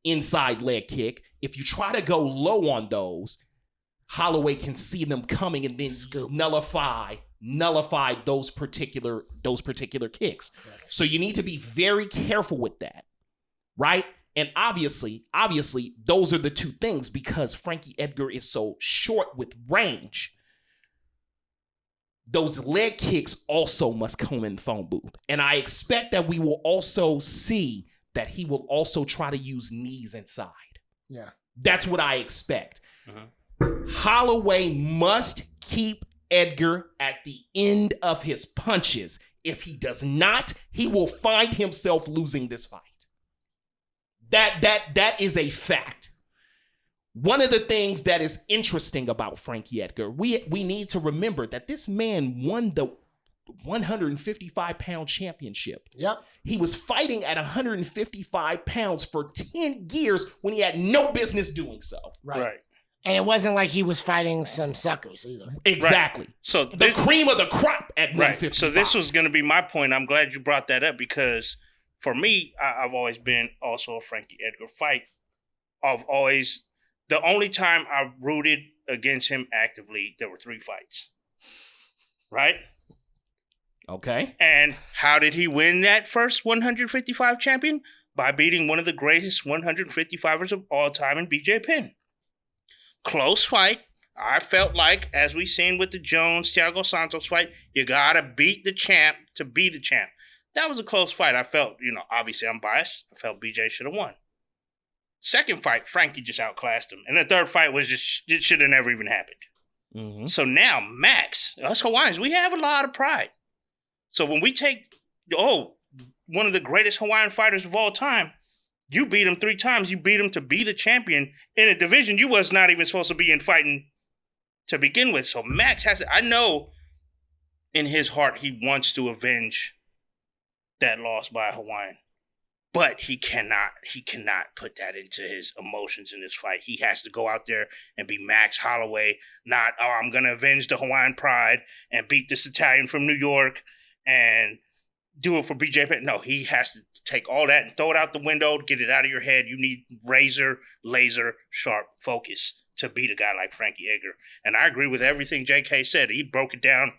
inside leg kick, if you try to go low on those, Holloway can see them coming and then nullify those particular kicks. So you need to be very careful with that, right? And obviously, those are the two things because Frankie Edgar is so short with range. Those leg kicks also must come in the phone booth. And I expect that we will also see that he will also try to use knees inside. Yeah. That's what I expect. Holloway must keep Edgar at the end of his punches. If he does not, he will find himself losing this fight. That is a fact. One of the things that is interesting about Frankie Edgar, we need to remember that this man won the 155-pound championship. Yep. He was fighting at 155 pounds for 10 years when he had no business doing so. Right. And it wasn't like he was fighting some suckers either. Exactly. Right. So the cream of the crop at 155. So this was going to be my point. I'm glad you brought that up because for me, I've always been also a Frankie Edgar fight. The only time I rooted against him actively, there were 3 fights. Right? Okay. And how did he win that first 155 champion? By beating one of the greatest 155ers of all time in BJ Penn. Close fight. I felt like, as we seen with the Jones-Thiago Santos fight, you got to beat the champ to be the champ. That was a close fight. I felt, obviously I'm biased. I felt BJ should have won. Second fight, Frankie just outclassed him. And the third fight was it should have never even happened. Mm-hmm. So now, Max, us Hawaiians, we have a lot of pride. So when we take, one of the greatest Hawaiian fighters of all time, you beat him 3 times. You beat him to be the champion in a division you was not even supposed to be in fighting to begin with. So Max has to, I know in his heart he wants to avenge that loss by a Hawaiian. But he cannot put that into his emotions in this fight. He has to go out there and be Max Holloway, not, I'm going to avenge the Hawaiian pride and beat this Italian from New York and do it for BJ Penn. No, he has to take all that and throw it out the window, get it out of your head. You need laser sharp focus to beat a guy like Frankie Edgar. And I agree with everything JK said. He broke it down.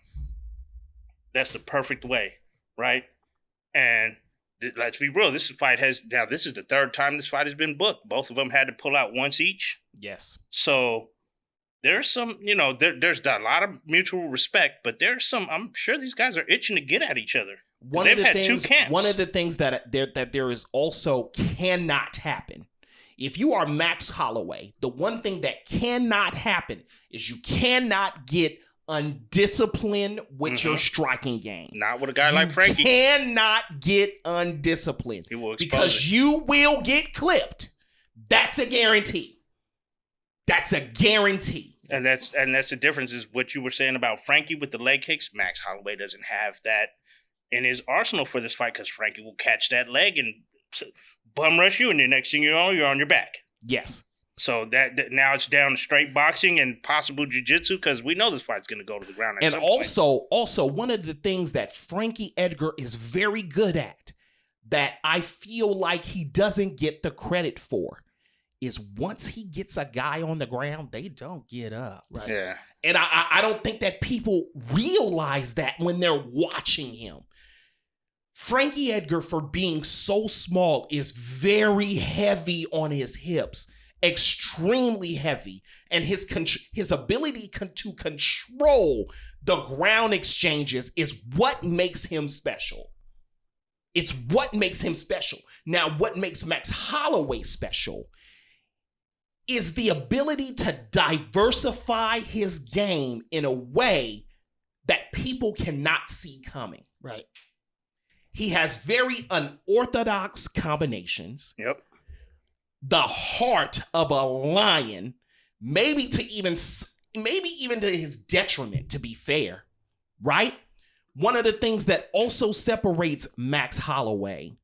That's the perfect way, right? And let's be real. This is the 3rd time this fight has been booked. Both of them had to pull out once each. Yes. So there's some, there's a lot of mutual respect, but I'm sure these guys are itching to get at each other. They've had 2 camps. One of the things that there is also cannot happen. If you are Max Holloway, the one thing that cannot happen is you cannot get undisciplined with your striking game. Not with a guy like Frankie. You cannot get undisciplined. He will expose because it. you will get clipped. That's a guarantee. That's a guarantee. And that's the difference is what you were saying about Frankie with the leg kicks. Max Holloway doesn't have that in his arsenal for this fight because Frankie will catch that leg and bum rush you, and the next thing you know, you're on your back. Yes. So that now it's down to straight boxing and possible jiu-jitsu because we know this fight's going to go to the ground at some point. Also, one of the things that Frankie Edgar is very good at that I feel like he doesn't get the credit for is once he gets a guy on the ground, they don't get up. Right. Yeah. And I don't think that people realize that when they're watching him. Frankie Edgar, for being so small, is very heavy on his hips, extremely heavy, and his ability to control the ground exchanges is what makes him special. It's what makes him special. Now, what makes Max Holloway special is the ability to diversify his game in a way that people cannot see coming. Right. He has very unorthodox combinations. Yep. The heart of a lion, maybe even to his detriment, to be fair, right? One of the things that also separates Max Holloway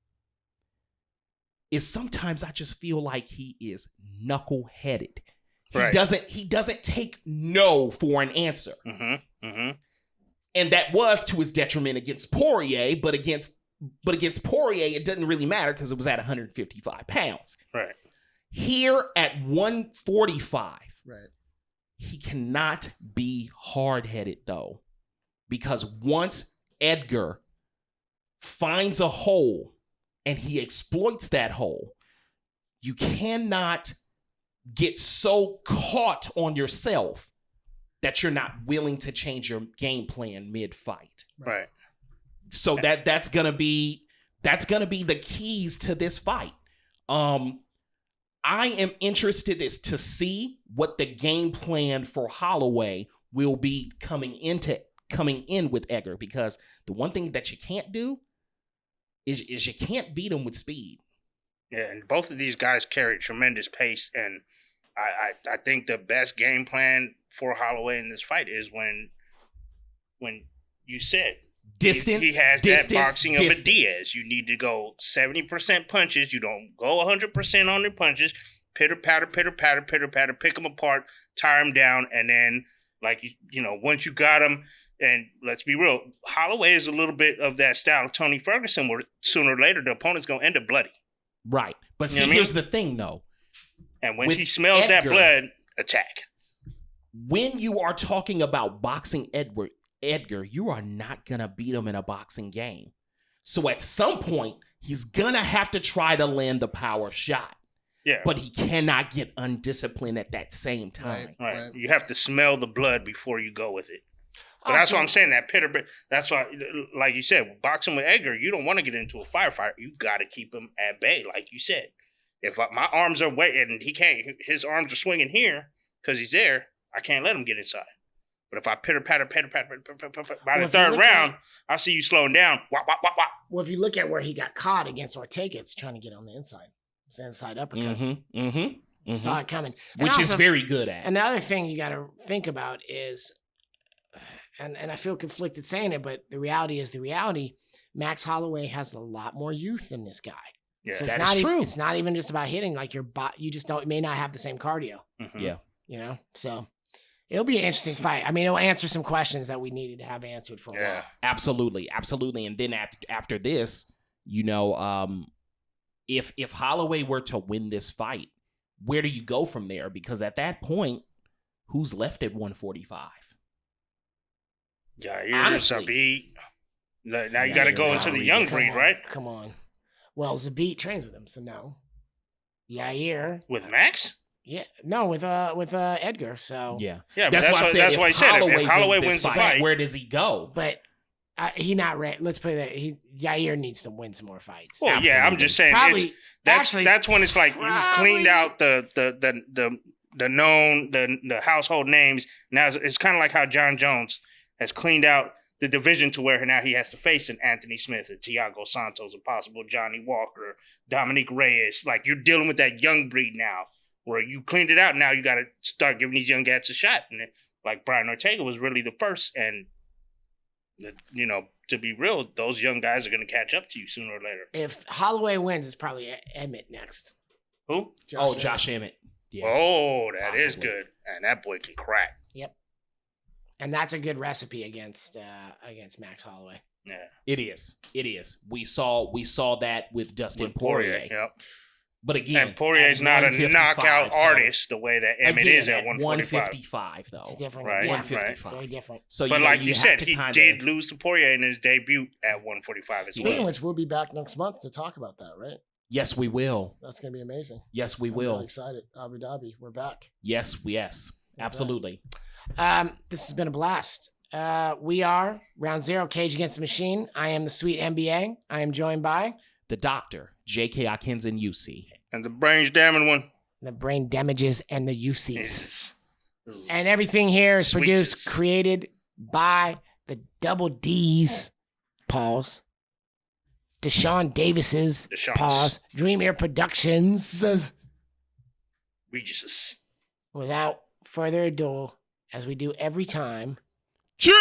is sometimes I just feel like he is knuckle-headed. Right. He doesn't take no for an answer. Mm-hmm. Mm-hmm. And that was to his detriment against Poirier, but against Poirier, it doesn't really matter because it was at 155 pounds. Right. Here at 145, Right. he cannot be hard-headed, though, because once Edgar finds a hole and he exploits that hole, you cannot get so caught on yourself that you're not willing to change your game plan mid-fight. Right. So that's gonna be the keys to this fight. I am interested to see what the game plan for Holloway will be coming in with Edgar, because the one thing that you can't do is you can't beat him with speed. Yeah, and both of these guys carry tremendous pace, and I think the best game plan for Holloway in this fight is when you said Distance. he has distance, that boxing distance. of a Diaz. You need to go 70% punches. You don't go 100% on your punches. Pitter patter, pick them apart, tire them down, and then once you got him, and let's be real, Holloway is a little bit of that style of Tony Ferguson, where sooner or later the opponent's gonna end up bloody. Right, but You see, know what I here's the thing, though. And when With he smells that Edgar, blood, attack. When you are talking about boxing Edgar, you are not going to beat him in a boxing game. So at some point, he's going to have to try to land the power shot. Yeah. But he cannot get undisciplined at that same time. Right. You have to smell the blood before you go with it. But that's what I'm saying, that that's why, like you said, boxing with Edgar, you don't want to get into a firefight. You got to keep him at bay, like you said. If my arms are waiting and his arms are swinging here because he's there, I can't let him get inside. But if I pitter patter, by the third round, I see you slowing down. Wop, wop, wop, wop. Well, if you look at where he got caught against Ortega, it's trying to get on the inside. It's the inside uppercut. Saw it coming. And Which also, is very good at. And the other thing you got to think about is, and I feel conflicted saying it, but the reality is the reality. Max Holloway has a lot more youth than this guy. Yeah, so that is true. It's not even just about hitting. Like you just may not have the same cardio. Mm-hmm. Yeah. You know, so it'll be an interesting fight. I mean, it'll answer some questions that we needed to have answered for a while. Absolutely. And then after this, if Holloway were to win this fight, where do you go from there? Because at that point, who's left at 145? Yeah, you're Zabit. Now you got to go into the young breed, right? Come on. Well, Zabit trains with him, so no. Yair with Max. Yeah, no, with Edgar. So yeah, but that's why I said if Holloway wins the fight, where does he go? But he not ready. Let's put that. Yair needs to win some more fights. Well, Absolutely. yeah, I'm just saying that's when it's like you've cleaned out the known the household names. Now it's kind of like how John Jones has cleaned out the division to where now he has to face an Anthony Smith, a Thiago Santos, a possible Johnny Walker, Dominique Reyes. Like you're dealing with that young breed now. Where you cleaned it out, now you got to start giving these young cats a shot. And like Brian Ortega was really the first. And, to be real, those young guys are going to catch up to you sooner or later. If Holloway wins, it's probably Emmett next. Who? Josh Emmett. Yeah. Oh, that is good. And that boy can crack. Yep. And that's a good recipe against Max Holloway. Yeah. It is. We saw that with Dustin Poirier. Yep. But again, And Poirier's at not a 155, knockout so- artist the way that Emmett Again, is at 145. 155 though. It's different. Right, Yeah, 155. Very different. So But know, like you have said, to he kinda- did lose to Poirier in his debut at 145 as Speaking of well. which, we'll be back next month to talk about that, right? Yes, we will. That's going to be amazing. Yes, we I'm will. really excited. Abu Dhabi, we're back. Yes, absolutely. This has been a blast. We are Round Zero, Cage Against the Machine. I am the SweetMBA. I am joined by The Doctor, J.K. Akins and UC. And the Brane Damage one the Brane Damages and the UCs. is And everything here is produced, Sweetses. created by the Double D's, pause. DeShawn Davis's, DeShawn's. pause. Dream Air Productions. Regis. Without further ado, as we do every time, Chill!